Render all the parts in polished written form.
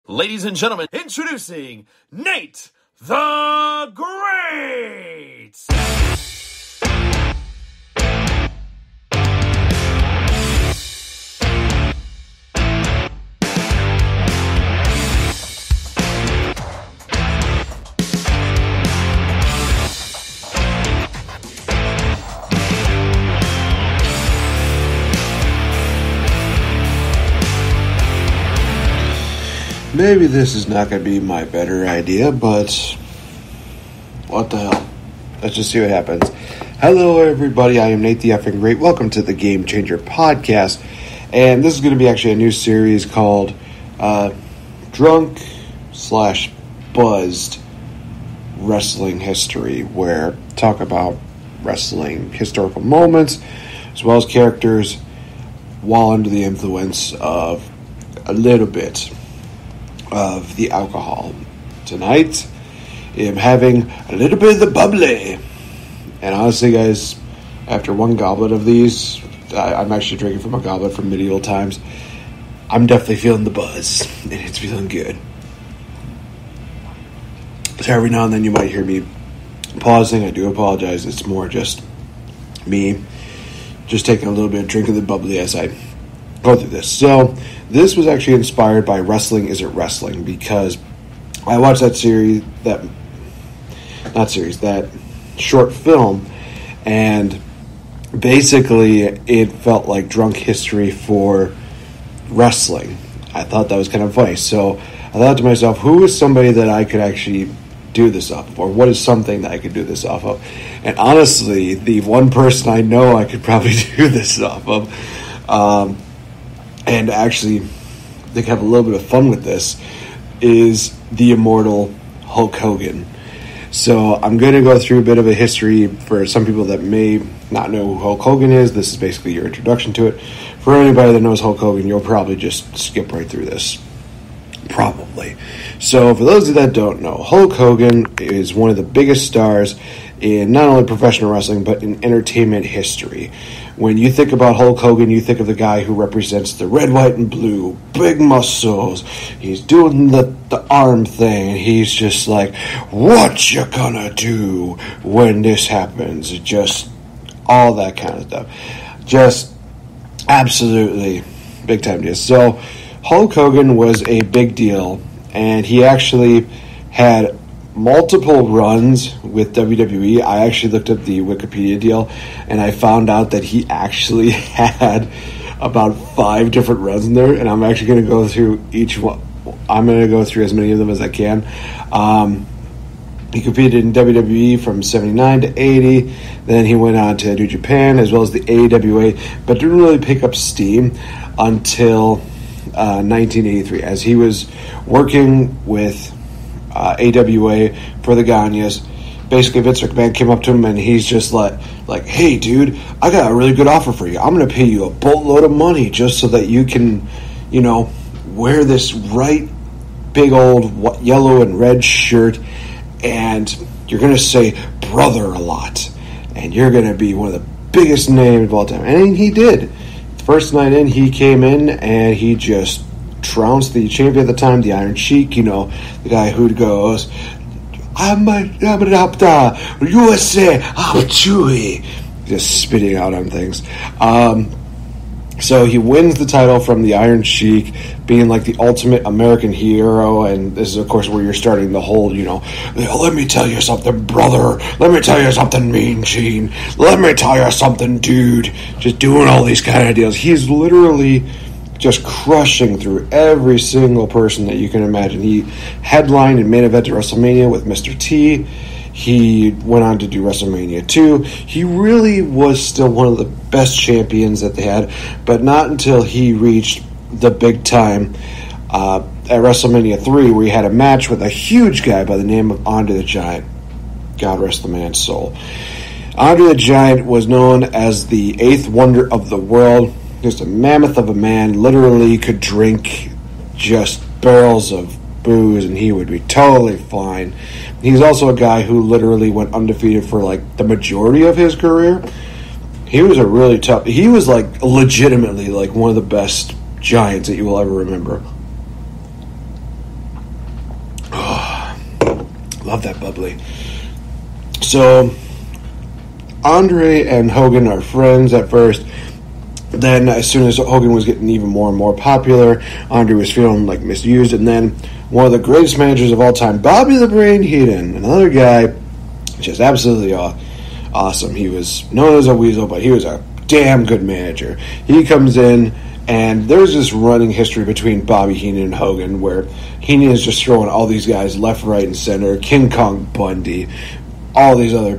Ladies and gentlemen, introducing Nate the Great! Maybe this is not going to be my better idea, but what the hell? Let's just see what happens. Hello, everybody. I am NateFNGreat. Welcome to the Game Changer Podcast. And this is going to be actually a new series called Drunk/Buzzed Wrestling History, where I talk about wrestling historical moments as well as characters while under the influence of a little bit of the alcohol. Tonight, I'm having a little bit of the bubbly. And honestly, guys, after one goblet of these, I'm actually drinking from a goblet from medieval times, I'm definitely feeling the buzz, and it's feeling good. So every now and then you might hear me pausing. I do apologize. It's more just me just taking a little bit of drink of the bubbly as I go through this. So this was actually inspired by Wrestling Isn't Wrestling, because I watched that that short film, and basically it felt like drunk history for wrestling. I thought that was kind of funny. So I thought to myself, who is somebody that I could actually do this off of, or what is something that I could do this off of? And honestly, the one person I know I could probably do this off of, and actually they can have a little bit of fun with this, is the immortal Hulk Hogan. So I'm going to go through a bit of a history for some people that may not know who Hulk Hogan is. This is basically your introduction to it. For anybody that knows Hulk Hogan, you'll probably just skip right through this. Probably. So for those of you that don't know, Hulk Hogan is one of the biggest stars in not only professional wrestling, but in entertainment history. When you think about Hulk Hogan, you think of the guy who represents the red, white, and blue, big muscles. He's doing the arm thing, and he's just like, what you gonna do when this happens? Just all that kind of stuff. Just absolutely big time deal. So Hulk Hogan was a big deal, and he actually had multiple runs with WWE. I actually looked up the Wikipedia deal, and I found out that he actually had about 5 different runs in there, and I'm actually going to go through each one. I'm going to go through as many of them as I can. He competed in WWE from 79 to 80. Then he went on to New Japan as well as the AWA, but didn't really pick up steam until 1983, as he was working with AWA for the Ganyas. Basically, Vince McMahon came up to him and he's just like, hey, dude, I got a really good offer for you. I'm going to pay you a boatload of money just so that you can, wear this right big old yellow and red shirt, and you're going to say brother a lot, and you're going to be one of the biggest names of all time. And he did. First night in, he came in and he just trounced the champion at the time, the Iron Sheik, the guy who goes, I'm a USA, I'm Chewy, just spitting out on things. So he wins the title from the Iron Sheik, being like the ultimate American hero, and this is, of course, where you're starting the whole, let me tell you something, brother, let me tell you something, Mean Gene, let me tell you something, dude, just doing all these kind of deals. He's literally just crushing through every single person that you can imagine. He headlined and main evented WrestleMania with Mr. T. He went on to do WrestleMania 2. He really was still one of the best champions that they had, but not until he reached the big time at WrestleMania 3, where he had a match with a huge guy by the name of Andre the Giant. God rest the man's soul. Andre the Giant was known as the 8th wonder of the world. Just a mammoth of a man, literally could drink just barrels of booze and he would be totally fine. He's also a guy who literally went undefeated for like the majority of his career. He was a really tough, he was like legitimately like one of the best giants that you will ever remember. love that bubbly. So Andre and Hogan are friends at first. Then, as soon as Hogan was getting even more and more popular, Andre was feeling like misused. And then, one of the greatest managers of all time, Bobby the Brain Heenan, another guy, just absolutely awesome. He was known as a weasel, but he was a damn good manager. He comes in, and there's this running history between Bobby Heenan and Hogan, where Heenan is just throwing all these guys left, right, and center. King Kong Bundy, all these other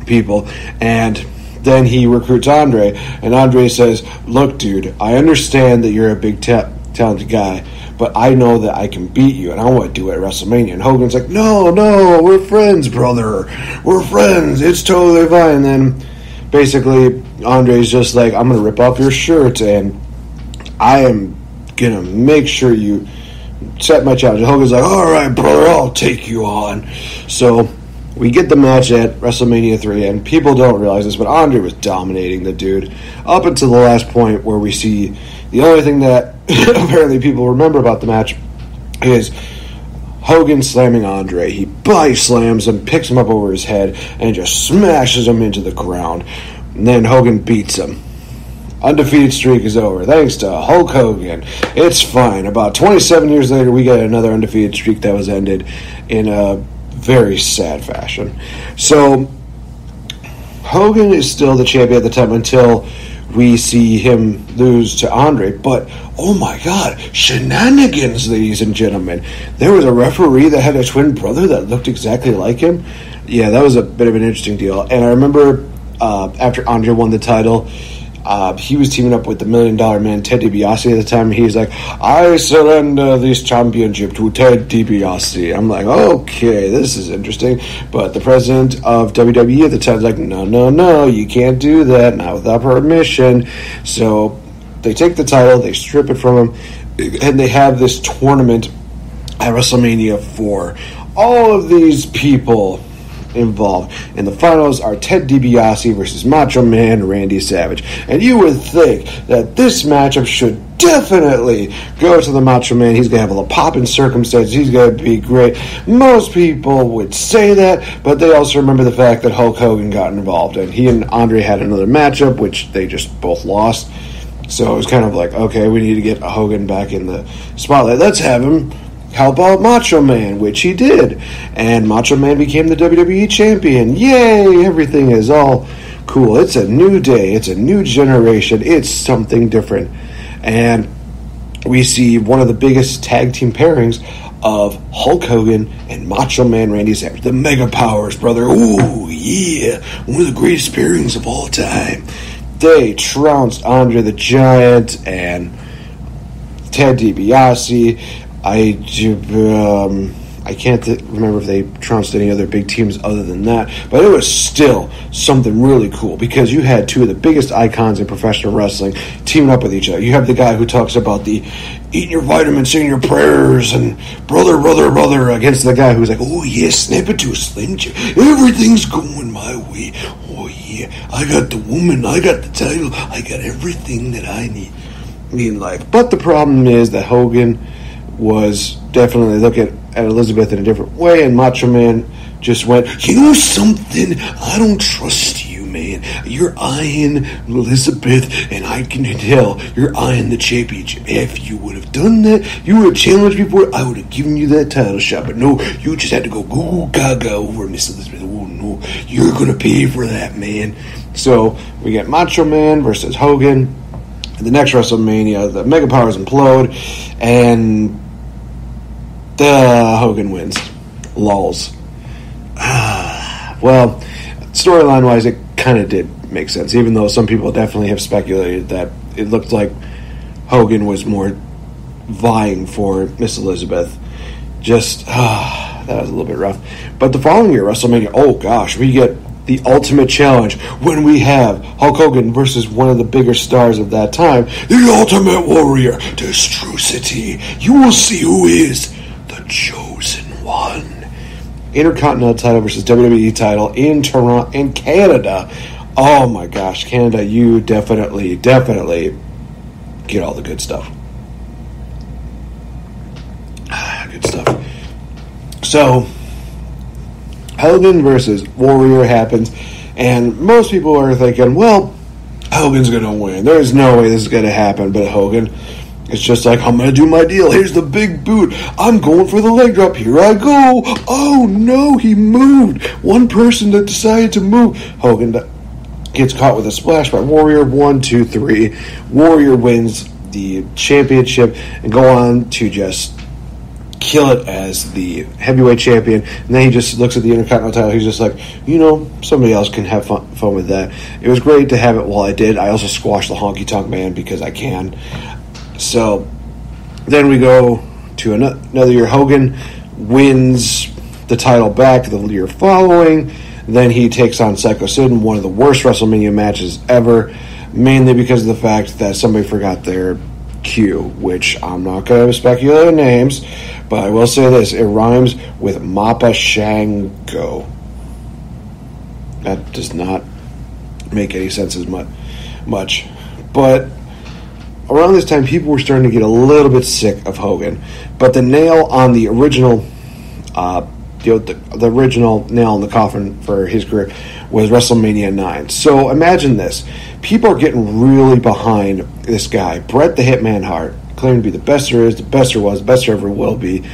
people, and then he recruits Andre, and Andre says, look, dude, I understand that you're a big talented guy, but I know that I can beat you, and I want to do it at WrestleMania. And Hogan's like, no, we're friends, brother. We're friends. It's totally fine. And then, basically, Andre's just like, I'm going to rip off your shirt, and I am going to make sure you set my challenge. And Hogan's like, all right, brother, I'll take you on. So we get the match at WrestleMania 3, and people don't realize this, but Andre was dominating the dude up until the last point where we see the only thing that apparently people remember about the match is Hogan slamming Andre. He body slams him, picks him up over his head, and just smashes him into the ground. And then Hogan beats him. Undefeated streak is over. Thanks to Hulk Hogan. It's fine. About 27 years later, we get another undefeated streak that was ended in a very sad fashion. So Hogan is still the champion at the time until we see him lose to Andre. But oh my God, shenanigans, ladies and gentlemen! There was a referee that had a twin brother that looked exactly like him. Yeah, that was a bit of an interesting deal. And I remember after Andre won the title, he was teaming up with the $1 Million Man, Ted DiBiase, at the time. He's like, I surrender this championship to Ted DiBiase. I'm like, okay, this is interesting. But the president of WWE at the time is like, no, you can't do that, not without permission. So they take the title, they strip it from him, and they have this tournament at WrestleMania 4. All of these people involved. And the finals are Ted DiBiase versus Macho Man Randy Savage. And you would think that this matchup should definitely go to the Macho Man. He's going to have a little pop in circumstances. He's going to be great. Most people would say that, but they also remember the fact that Hulk Hogan got involved. And he and Andre had another matchup, which they just both lost. So it was kind of like, okay, we need to get Hogan back in the spotlight. Let's have him help out Macho Man, which he did. And Macho Man became the WWE champion. Yay! Everything is all cool. It's a new day. It's a new generation. It's something different. And we see one of the biggest tag team pairings of Hulk Hogan and Macho Man Randy Savage. The Mega Powers, brother. Ooh, yeah. One of the greatest pairings of all time. They trounced Andre the Giant and Ted DiBiase. I can't remember if they trounced any other big teams other than that, but it was still something really cool because you had two of the biggest icons in professional wrestling teaming up with each other. You have the guy who talks about the eating your vitamins, saying your prayers, and brother against the guy who's like, oh yeah, snap it to a Slim Jim. Everything's going my way. Oh yeah, I got the woman, I got the title, I got everything that I need in life. But the problem is that Hogan was definitely looking at Elizabeth in a different way, and Macho Man just went, you know something? I don't trust you, man. You're eyeing Elizabeth, and I can tell you're eyeing the championship. If you would have done that, you would have challenged me for it, I would have given you that title shot. But no, you just had to go goo gaga over Miss Elizabeth. Oh no, you're gonna pay for that, man. So we get Macho Man versus Hogan. The next WrestleMania, the Mega Powers implode, and Hogan wins. Lols. Well, storyline-wise, it kind of did make sense, even though some people definitely have speculated that it looked like Hogan was more vying for Miss Elizabeth. Just, that was a little bit rough. But the following year, WrestleMania, oh gosh, we get the ultimate challenge when we have Hulk Hogan versus one of the bigger stars of that time, the Ultimate Warrior, Destrucity. You will see who is the chosen one. Intercontinental title versus WWE title in Toronto, in Canada. Oh my gosh, Canada, you definitely get all the good stuff. Good stuff. So, Hogan versus Warrior happens, and most people are thinking, well, Hogan's going to win. There's no way this is going to happen, but Hogan, it's just like, I'm going to do my deal. Here's the big boot. I'm going for the leg drop. Here I go. Oh, no, he moved. One person that decided to move. Hogan gets caught with a splash by Warrior. 1, 2, 3. Warrior wins the championship and go on to just kill it as the heavyweight champion. And then he just looks at the Intercontinental title. He's just like, somebody else can have fun with that. It was great to have it while I did. I also squashed the Honky Tonk Man because I can. So then we go to another year. Hogan wins the title back the year following. Then he takes on Psycho Sid in one of the worst WrestleMania matches ever, mainly because of the fact that somebody forgot their cue, which I'm not going to speculate on names, but I will say this. It rhymes with Mappa Shango. That does not make any sense as much. But around this time, people were starting to get a little bit sick of Hogan. But the nail on the original, the original nail in the coffin for his career was WrestleMania 9. So imagine this. People are getting really behind this guy, Bret the Hitman Hart, claiming to be the best there is, the best there was, the best there ever will be,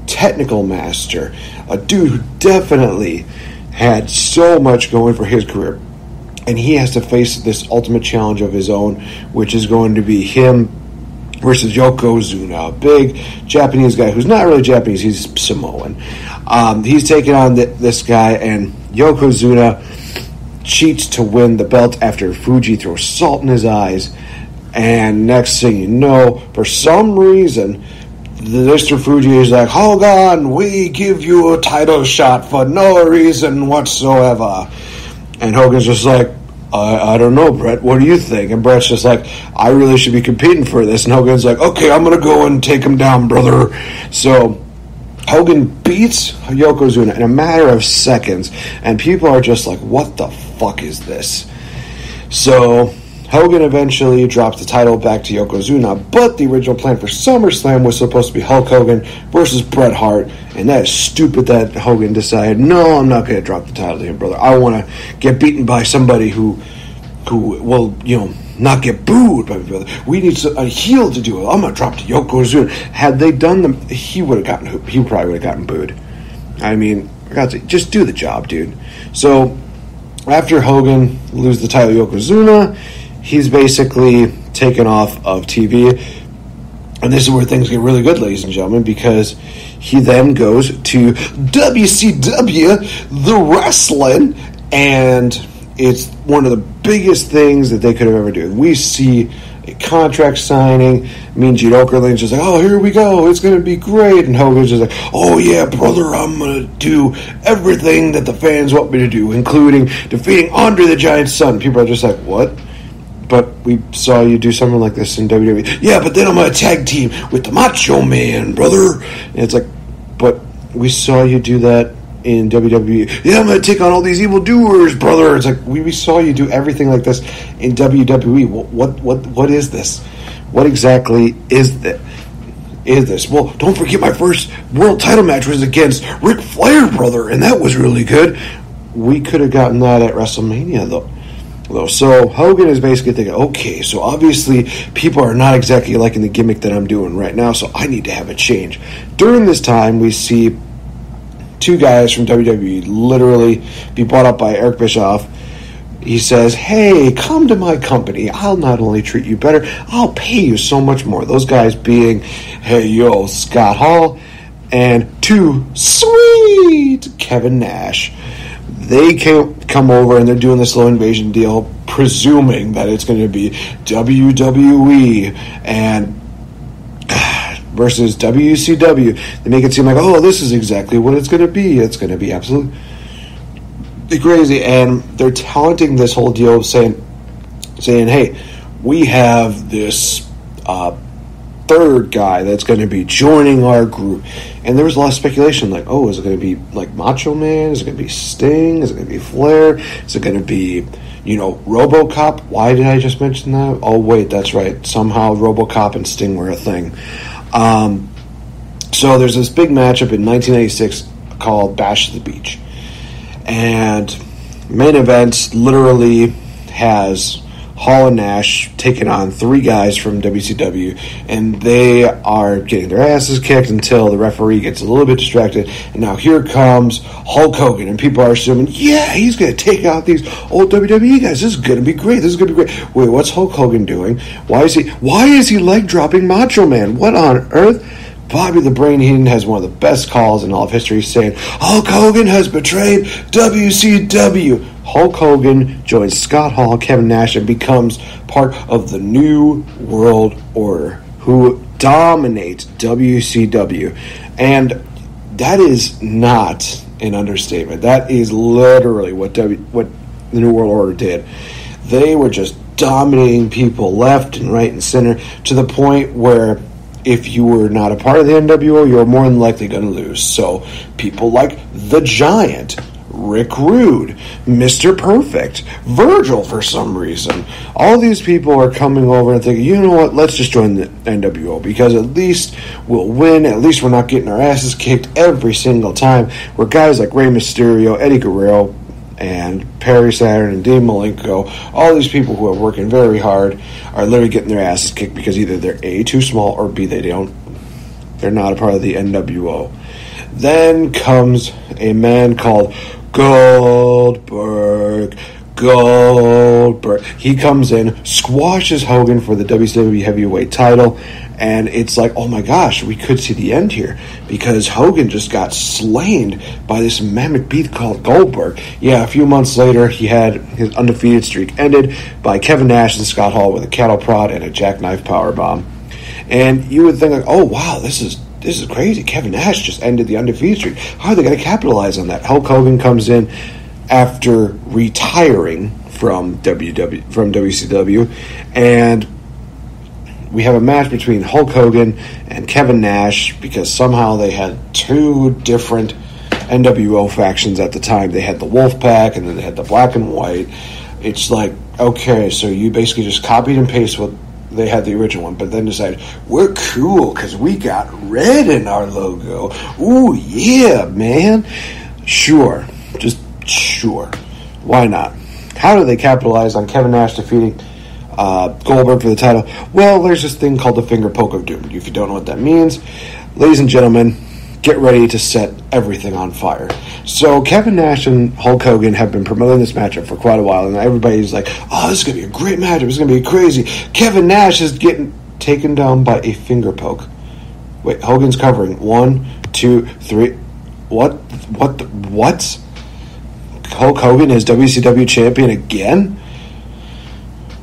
technical master, a dude who definitely had so much going for his career. And he has to face this ultimate challenge of his own, which is going to be him versus Yokozuna, a big Japanese guy who's not really Japanese, he's Samoan. He's taking on this guy, and Yokozuna cheats to win the belt after Fuji throws salt in his eyes. And next thing you know, for some reason, Mr. Fuji is like, Hogan, we give you a title shot for no reason whatsoever. And Hogan's just like, I don't know, Bret, what do you think? And Bret's just like, I really should be competing for this. And Hogan's like, okay, I'm going to go and take him down, brother. So Hogan beats Yokozuna in a matter of seconds, and people are just like, what the fuck is this? So Hogan eventually drops the title back to Yokozuna, but the original plan for SummerSlam was supposed to be Hulk Hogan versus Bret Hart, and that is stupid that Hogan decided, no, I'm not going to drop the title to him, brother. I want to get beaten by somebody who will, not get booed by me, brother. We need a heel to do it. I'm going to drop to Yokozuna. Had they done them, he probably would have gotten booed. I mean, for God's sake, just do the job, dude. So after Hogan loses the title to Yokozuna, he's basically taken off of TV. And this is where things get really good, ladies and gentlemen, because he then goes to WCW, The Wrestling, and it's one of the biggest things that they could have ever done. We see a contract signing. Mean Gene Okerlund's just like, oh, here we go, it's going to be great. And Hogan's just like, oh, yeah, brother, I'm going to do everything that the fans want me to do, including defeating Andre the Giant's son. People are just like, what? But we saw you do something like this in WWE. Yeah, but then I'm going to tag team with the Macho Man, brother. And it's like, but we saw you do that in WWE. Yeah, I'm going to take on all these evildoers, brother. It's like, we saw you do everything like this in WWE. What is this? What exactly is this? Well, don't forget my first world title match was against Ric Flair, brother, and that was really good. We could have gotten that at WrestleMania, though. So Hogan is basically thinking, okay, so obviously people are not exactly liking the gimmick that I'm doing right now, so I need to have a change. During this time, we see two guys from WWE literally be brought up by Eric Bischoff. He says, hey, come to my company. I'll not only treat you better, I'll pay you so much more. Those guys being, hey, yo, Scott Hall, and two, sweet Kevin Nash. They come over and they're doing this little invasion deal, presuming that it's going to be WWE and versus WCW. They make it seem like, oh, this is exactly what it's going to be. It's going to be absolutely crazy. And they're taunting this whole deal, saying, hey, we have this third guy that's going to be joining our group. And there was a lot of speculation, like, oh, is it going to be like Macho Man? Is it going to be Sting? Is it going to be Flair? Is it going to be, RoboCop? Why did I just mention that? Oh, wait, that's right. Somehow RoboCop and Sting were a thing. So there's this big matchup in 1996 called Bash at the Beach. And main event literally has Hall and Nash taking on 3 guys from WCW, and they are getting their asses kicked until the referee gets a little bit distracted, and now here comes Hulk Hogan, and people are assuming, yeah, he's going to take out these old WWE guys. This is going to be great. Wait, what's Hulk Hogan doing? Why is he leg dropping Macho Man? What on earth? Bobby the Brain Heenan has one of the best calls in all of history, saying, Hulk Hogan has betrayed WCW. Hulk Hogan joins Scott Hall, Kevin Nash, and becomes part of the New World Order, who dominate WCW. And that is not an understatement. That is literally what the New World Order did. They were just dominating people left and right and center to the point where if you were not a part of the NWO, you were more than likely going to lose. So people like The Giant, Rick Rude, Mr. Perfect, Virgil for some reason. All these people are coming over and thinking, you know what, let's just join the NWO because at least we'll win. At least we're not getting our asses kicked every single time. Where guys like Rey Mysterio, Eddie Guerrero, and Perry Saturn and Dean Malenko, all these people who are working very hard are literally getting their asses kicked because either they're A, too small, or B, they're not a part of the NWO. Then comes a man called Goldberg. He comes in, squashes Hogan for the WCW heavyweight title, and it's like, oh my gosh, we could see the end here because Hogan just got slain by this mammoth beast called Goldberg. Yeah, a few months later, he had his undefeated streak ended by Kevin Nash and Scott Hall with a cattle prod and a jackknife powerbomb. And you would think, like, oh wow, this is crazy. Kevin Nash just ended the undefeated streak. How are they going to capitalize on that? Hulk Hogan comes in after retiring from WCW, and we have a match between Hulk Hogan and Kevin Nash because somehow they had 2 different NWO factions at the time. They had the Wolfpack and then they had the Black and White. It's like, okay, so you basically just copied and pasted what they had the original one, but then decided, we're cool because we got red in our logo. Ooh, yeah, man. Sure. Just sure. Why not? How do they capitalize on Kevin Nash defeating Goldberg for the title? Well, there's this thing called the finger poke of doom. If you don't know what that means, ladies and gentlemen, get ready to set everything on fire. So Kevin Nash and Hulk Hogan have been promoting this matchup for quite a while, and everybody's like, oh, this is going to be a great matchup. It's going to be crazy. Kevin Nash is getting taken down by a finger poke. Wait, Hogan's covering. 1, 2, 3. What? Hulk Hogan is WCW champion again?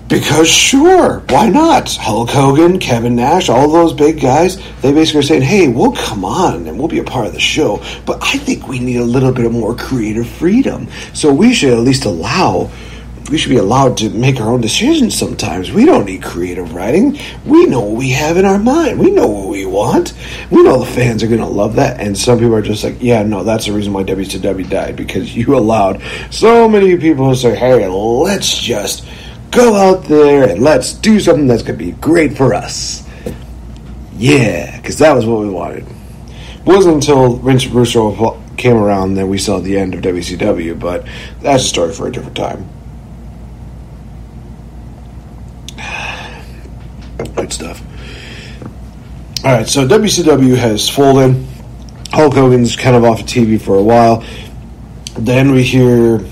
Because sure, why not? Hulk Hogan, Kevin Nash, all those big guys, they basically are saying, hey, we'll come on and we'll be a part of the show, but I think we need a little bit more creative freedom. So we should at least we should be allowed to make our own decisions sometimes. We don't need creative writing. We know what we have in our mind. We know what we want. We know the fans are going to love that. And some people are just like, yeah, no, that's the reason why WCW died, because you allowed so many people to say, hey, let's just go out there and let's do something that's going to be great for us. Yeah, because that was what we wanted. It wasn't until Vince Russo came around that we saw the end of WCW, but that's a story for a different time. Good stuff. Alright, so WCW has folded. Hulk Hogan's kind of off of TV for a while. Then we hear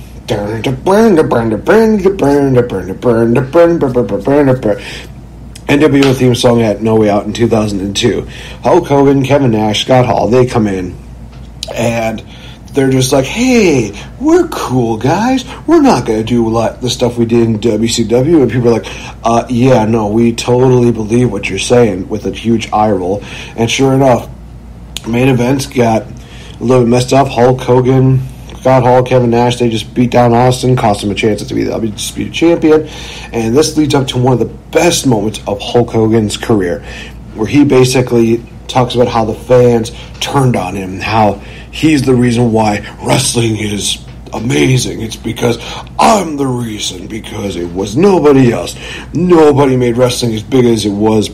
NWO theme song at No Way Out in 2002. Hulk Hogan, Kevin Nash, Scott Hall, they come in and they're just like, hey, we're cool guys. We're not going to do the stuff we did in WCW. And people are like, yeah, no, we totally believe what you're saying, with a huge eye roll. And sure enough, main events got a little bit messed up. Hulk Hogan, Scott Hall, Kevin Nash, they just beat down Austin, cost him a chance to be the undisputed champion. And this leads up to one of the best moments of Hulk Hogan's career, where he basically talks about how the fans turned on him, how he's the reason why wrestling is amazing. It's because I'm the reason, because it was nobody else. Nobody made wrestling as big as it was.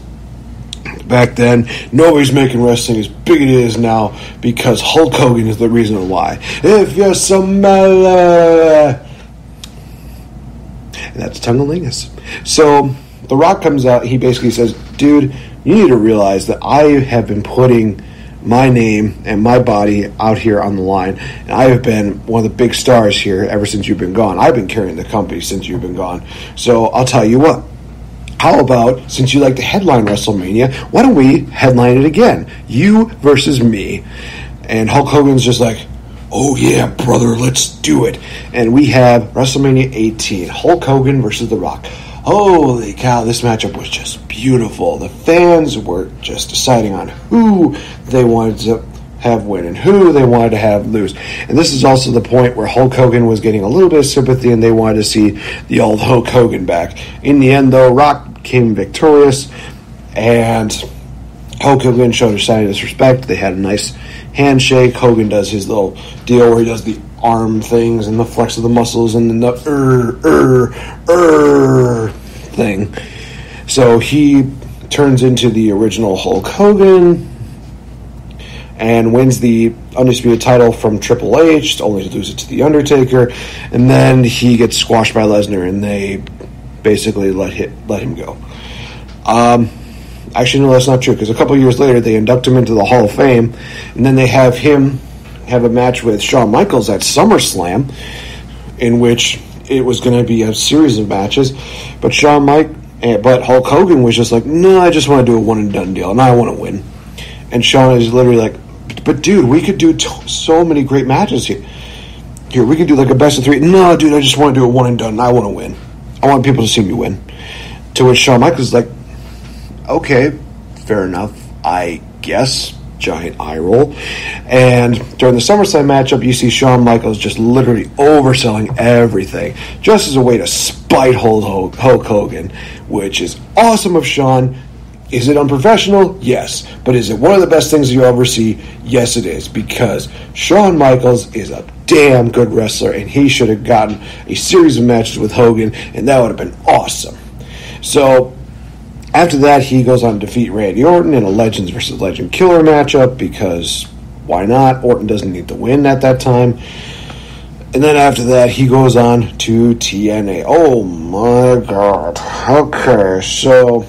back then, nobody's making wrestling as big as it is now because Hulk Hogan is the reason why. If you're some... and that's Tungalingus. So, The Rock comes out, he basically says, dude, you need to realize that I have been putting my name and my body out here on the line, and I have been one of the big stars here ever since you've been gone. I've been carrying the company since you've been gone. So I'll tell you what, how about, since you like to headline WrestleMania, why don't we headline it again? You versus me. And Hulk Hogan's just like, oh yeah, brother, let's do it. And we have WrestleMania 18, Hulk Hogan versus The Rock. Holy cow, this matchup was just beautiful. The fans were just deciding on who they wanted to have win and who they wanted to have lose. And this is also the point where Hulk Hogan was getting a little bit of sympathy and they wanted to see the old Hulk Hogan back. In the end, though, Rock came victorious and Hulk Hogan showed a sign of disrespect. They had a nice handshake. Hogan does his little deal where he does the arm things and the flex of the muscles and then the thing. So he turns into the original Hulk Hogan and wins the Undisputed title from Triple H, only to lose it to The Undertaker. And then he gets squashed by Lesnar and they basically let him go. Actually, no, that's not true, because a couple years later they induct him into the Hall of Fame, and then they have him have a match with Shawn Michaels at SummerSlam, in which it was going to be a series of matches, but Hulk Hogan was just like, no, I just want to do a one-and-done deal, and I want to win. And Shawn is literally like, but dude, we could do so many great matches here. Here, we could do like a best of three. No, dude, I just want to do a one-and-done, and I want to win. I want people to see me win. To which Shawn Michaels is like, okay, fair enough, I guess. Giant eye roll. And during the SummerSlam matchup, you see Shawn Michaels just literally overselling everything, just as a way to spite Hulk Hogan, which is awesome of Shawn. Is it unprofessional? Yes. But is it one of the best things you ever see? Yes, it is, because Shawn Michaels is a damn good wrestler, and he should have gotten a series of matches with Hogan, and that would have been awesome. So after that, he goes on to defeat Randy Orton in a Legends versus Legend Killer matchup, because why not? Orton doesn't need to win at that time. And then after that, he goes on to TNA. Oh my god. Okay, so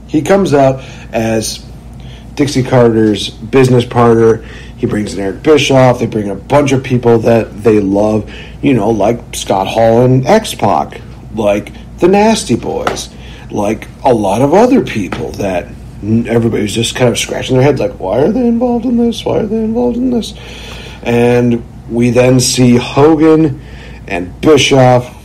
he comes out as Dixie Carter's business partner. He brings in Eric Bischoff. They bring in a bunch of people that they love, like Scott Hall and X-Pac, like the Nasty Boys, like a lot of other people that everybody's just kind of scratching their heads like, why are they involved in this? Why are they involved in this? And we then see Hogan and Bischoff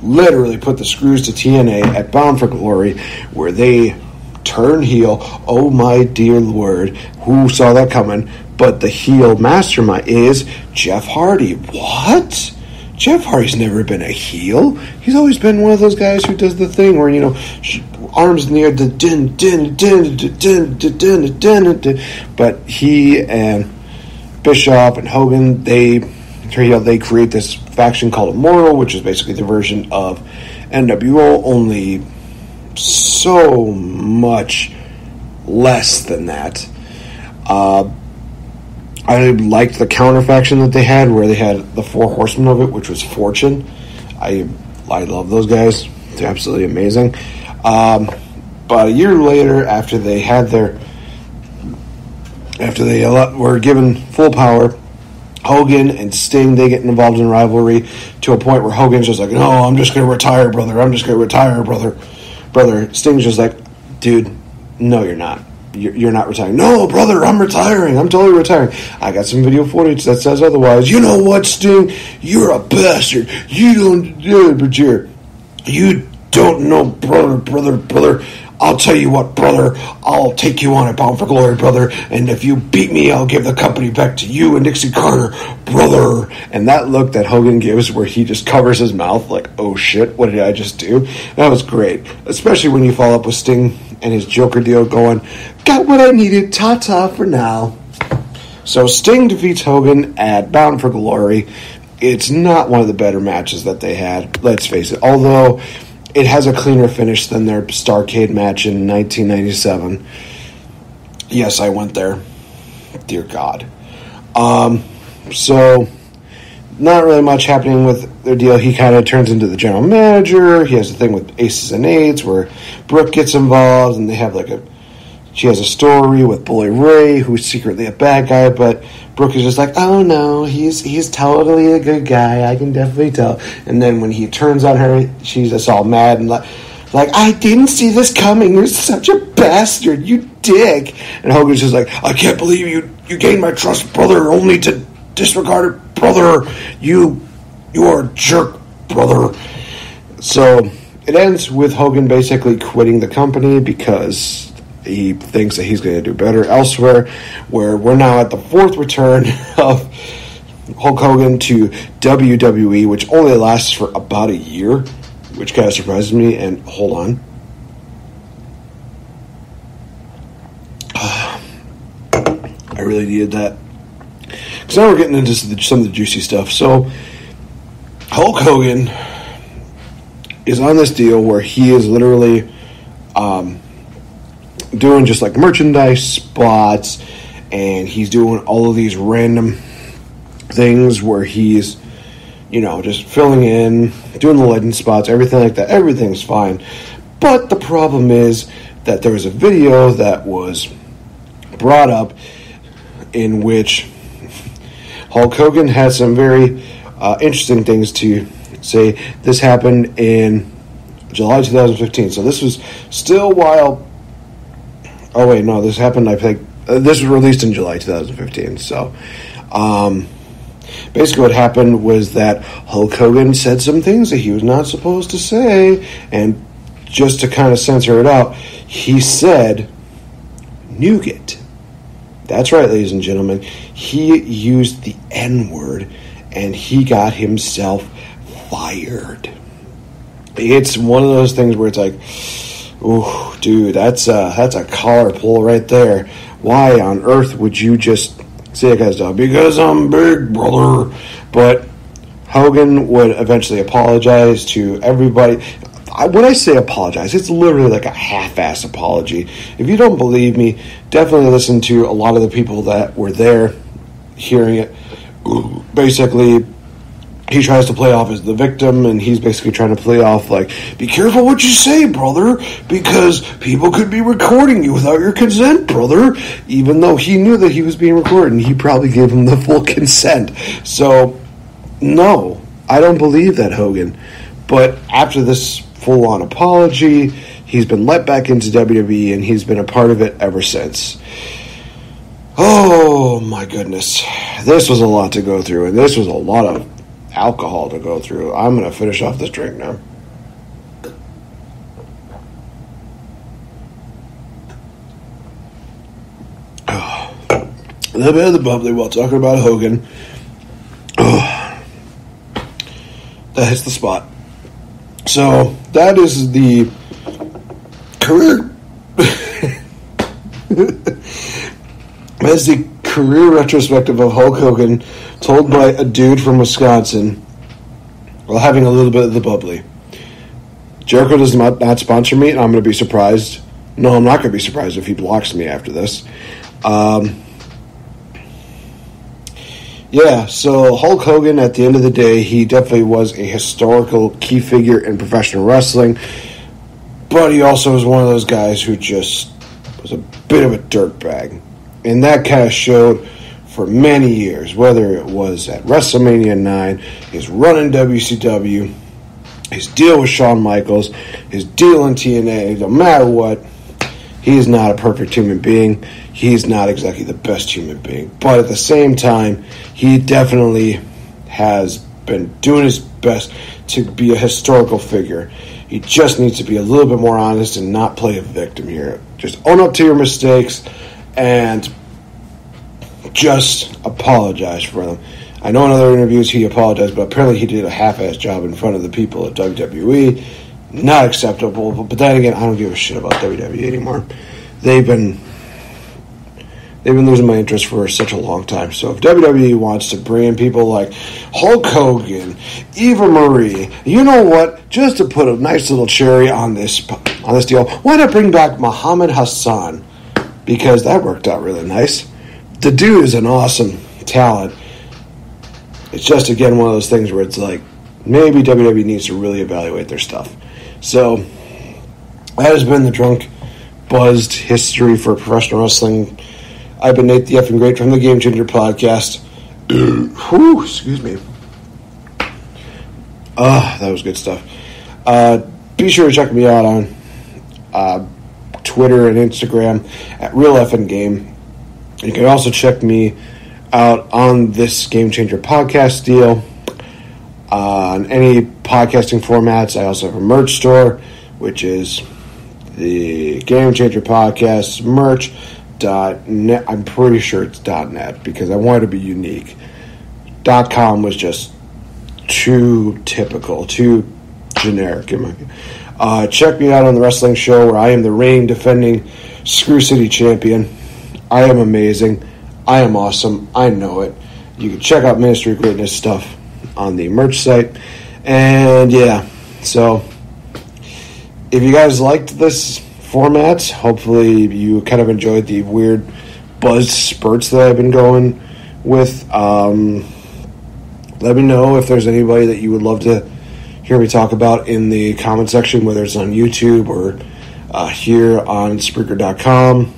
literally put the screws to TNA at Bound for Glory, where they turn heel. Oh my dear Lord, who saw that coming? But the heel mastermind is Jeff Hardy. What? Jeff Hardy's never been a heel. He's always been one of those guys who does the thing where, arms in the air, but he and Bischoff and Hogan, they create this faction called Immortal, which is basically the version of NWO, only so much less than that. I liked the counter faction that they had, where they had the Four Horsemen of it, which was Fortune. I love those guys. They're absolutely amazing. But a year later, after they were given full power, Hogan and Sting, they get involved in rivalry to a point where Hogan's just like, no, I'm just going to retire, brother. I'm just going to retire, brother. Sting's just like, dude, no, you're not. You're not retiring. No, brother, I'm retiring. I'm totally retiring. I got some video footage that says otherwise. You know what, Sting? You're a bastard. You don't know, brother. I'll tell you what, brother. I'll take you on at Bound for Glory, brother. And if you beat me, I'll give the company back to you and Dixie Carter, brother. And that look that Hogan gives where he just covers his mouth like, oh shit, what did I just do? That was great. Especially when you follow up with Sting and his Joker deal going, got what I needed, ta-ta for now. So Sting defeats Hogan at Bound for Glory. It's not one of the better matches that they had, let's face it. Although it has a cleaner finish than their Starrcade match in 1997. Yes, I went there. Dear God. So, not really much happening with their deal. He kind of turns into the general manager. He has a thing with Aces and Eights where Brooke gets involved, and they have she has a story with Bully Ray, who's secretly a bad guy, but Brooke is just like, oh no, he's totally a good guy. I can definitely tell. And then when he turns on her, she's just all mad and like, I didn't see this coming. You're such a bastard, you dick. And Hogan's just like, I can't believe you gained my trust, brother, only to disregard it, brother. You are a jerk, brother. So it ends with Hogan basically quitting the company because he thinks that he's going to do better elsewhere, where we're now at the fourth return of Hulk Hogan to WWE, which only lasts for about a year, which kind of surprises me. And hold on. I really needed that. Because now we're getting into some of the juicy stuff. So, Hulk Hogan is on this deal where he is literally doing just like merchandise spots, and he's doing all of these random things where he's, just filling in, doing the legend spots, everything like that. Everything's fine. But the problem is that there was a video that was brought up in which Hulk Hogan had some very interesting things to say. This happened in July 2015. So this was still while... Oh, wait, no, this happened, I think... this was released in July 2015. So, basically what happened was that Hulk Hogan said some things that he was not supposed to say, and just to kind of censor it out, he said nougat. That's right, ladies and gentlemen. He used the N-word, and he got himself fired. It's one of those things where it's like, ooh, dude, that's a collar pull right there. Why on earth would you just say it, guys? Because I'm big, brother. But Hogan would eventually apologize to everybody. When I say apologize, it's literally like a half-ass apology. If you don't believe me, definitely listen to a lot of the people that were there hearing it. Basically, he tries to play off as the victim, and he's basically trying to play off like, be careful what you say, brother, because people could be recording you without your consent, brother. Even though he knew that he was being recorded, and he probably gave him the full consent. So, no, I don't believe that, Hogan. But after this full-on apology, he's been let back into WWE, and he's been a part of it ever since. Oh, my goodness. This was a lot to go through, and this was a lot of alcohol to go through. I'm going to finish off this drink now. A little bit of the bubbly while talking about Hogan. That hits the spot. So, that is the career... That's the career retrospective of Hulk Hogan, told by a dude from Wisconsin while having a little bit of the bubbly. Jericho does not sponsor me, and I'm going to be surprised. No, I'm not going to be surprised if he blocks me after this. So Hulk Hogan, at the end of the day, he definitely was a historical key figure in professional wrestling, but he also was one of those guys who just was a bit of a dirtbag. And that kind of showed for many years, whether it was at WrestleMania 9, his run in WCW, his deal with Shawn Michaels, his deal in TNA, no matter what, he is not a perfect human being. He's not exactly the best human being. But at the same time, he definitely has been doing his best to be a historical figure. He just needs to be a little bit more honest and not play a victim here. Just own up to your mistakes and just apologize for them. I know in other interviews he apologized, but apparently he did a half-ass job in front of the people at WWE. Not acceptable, but then again, I don't give a shit about WWE anymore. They've they've been losing my interest for such a long time. So if WWE wants to bring in people like Hulk Hogan, Eva Marie, you know what? Just to put a nice little cherry on this deal, why not bring back Muhammad Hassan? Because that worked out really nice. The dude is an awesome talent. It's just, again, one of those things where it's like, maybe WWE needs to really evaluate their stuff. So, that has been the drunk, buzzed history for professional wrestling. I've been NateFNGreat from the Game Changer podcast. Whew, excuse me. That was good stuff. Be sure to check me out on Twitter and Instagram at RealFNGame. You can also check me out on this Game Changer podcast deal on any podcasting formats. I also have a merch store, which is the Game Changer Podcast merch.net. I'm pretty sure it's .net because I wanted to be unique. .com was just too typical, too generic. Check me out on the wrestling show where I am the reigning defending Screw City champion. I am amazing. I am awesome. I know it. You can check out Ministry of Greatness stuff on the merch site. And yeah, so if you guys liked this format, hopefully you kind of enjoyed the weird buzz spurts that I've been going with. Let me know if there's anybody that you would love to hear me talk about in the comment section, whether it's on YouTube or here on Spreaker.com,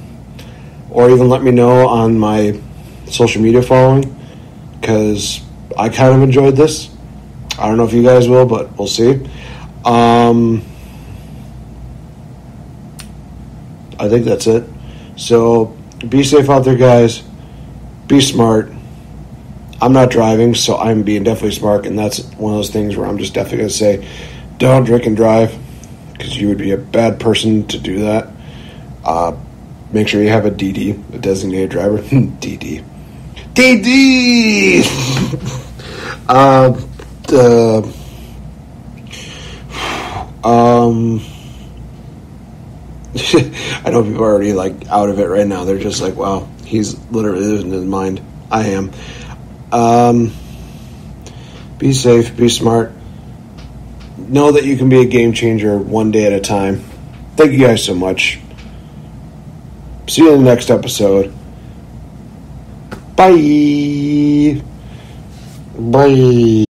or even let me know on my social media following, because I kind of enjoyed this. I don't know if you guys will, but we'll see. I think that's it. So be safe out there, guys. Be smart. I'm not driving, so I'm being definitely smart, and that's one of those things where I'm just definitely going to say, don't drink and drive, because you would be a bad person to do that. Make sure you have a DD, a designated driver. DD. DD! I know people are already like out of it right now. They're just like, wow, he's literally losing his mind. I am. Be safe, be smart. Know that you can be a game changer one day at a time. Thank you guys so much. See you in the next episode. Bye. Bye.